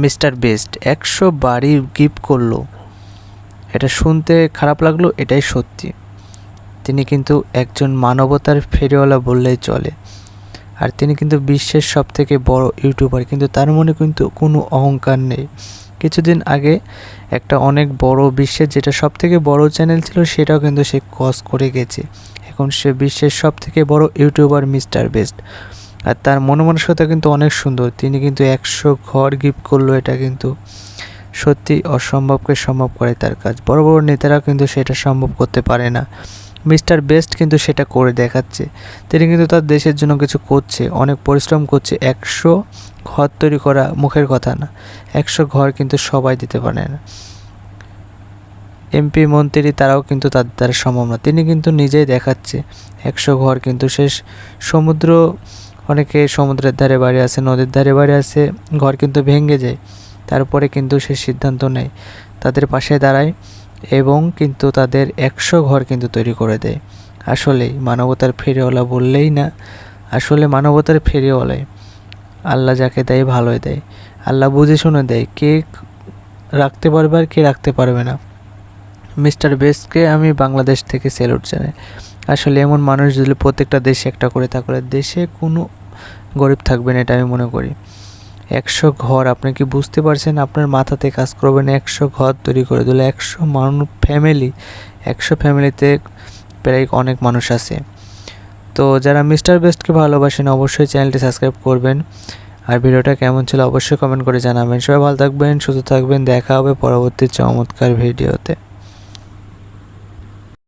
Mister best 100 বাড়ি gift করলো। এটা শুনতে খারাপ লাগলো, এটাই সত্যি। তিনি কিন্তু একজন মানবতার ফেরিওয়ালা বললেই চলে। আর তিনি কিন্তু বিশ্বের সবথেকে বড় ইউটিউবার, কিন্তু তার মনে কিন্তু কোনো অহংকার নেই। কিছুদিন আগে একটা অনেক বড় বিশ্বের যেটা সবথেকে বড় চ্যানেল ছিল সেটাও কিন্তু সে ক্রস করে গেছে। এখন সে বিশ্বের সবথেকে বড় ইউটিউবার মিস্টার বেস্ট। আর তার মনমানসিকতা কিন্তু অনেক সুন্দর। তিনি কিন্তু 100 ঘর গিফট করলো, এটা কিন্তু সত্যি অসম্ভবকে সম্ভব করে তার কাজ। বড় বড় নেতারা কিন্তু সেটা সম্ভব করতে পারে না। মিস্টার বেস্ট কিন্তু সেটা করে দেখাচ্ছে। তিনি কিন্তু তার দেশের জন্য কিছু করছে, অনেক পরিশ্রম করছে। 100 ঘর তৈরি করা মুখের কথা না, 100 ঘর কিন্তু সবাই দিতে পারে না। এমপি মন্ত্রী তারাও কিন্তু তার দ্বারা সম্ভব না। তিনি কিন্তু নিজেই দেখাচ্ছে 100 ঘর কিন্তু শেষ। সমুদ্র, অনেকে সমুদ্রের ধারে বাড়ি আছে, নদীর ধারে বাড়ি আছে, ঘর কিন্তু ভেঙে যায়। তারপরে কিন্তু সে সিদ্ধান্ত নেয়, তাদের পাশে দাঁড়ায় এবং কিন্তু তাদের 100 ঘর কিন্তু তৈরি করে দেয়। আসলেই মানবতার ফেরিওয়ালা বললেই না, আসলে মানবতার ফেরিওয়ালাই। আল্লাহ যাকে দেয় ভালোই দেয়, আল্লাহ বুঝে শুনে দেয় কে রাখতে পারবে আর কে রাখতে পারবে না। মিস্টার বেস্টকে আমি বাংলাদেশ থেকে স্যালুট জানাই। আসলে এমন মানুষ যদি প্রত্যেকটা দেশে একটা করে, তাহলে দেশে কোনো গরিব থাকবে না, এটা আমি মনে করি। 100 ঘর, আপনি কি বুঝতে পারছেন? আপনার মাথাতে কাজ করবে না, 100 ঘর তৈরি করে দিল। 100 মানুষ ফ্যামিলি, 100 ফ্যামিলিতে প্রায় অনেক মানুষ আছে। তো যারা মিস্টার বেস্টকে ভালোবাসেন অবশ্যই চ্যানেলটি সাবস্ক্রাইব করবেন। আর ভিডিওটা কেমন ছিল অবশ্যই কমেন্ট করে জানাবেন। সবাই ভালো থাকবেন, সুস্থ থাকবেন। দেখা হবে পরবর্তী চমৎকার ভিডিওতে।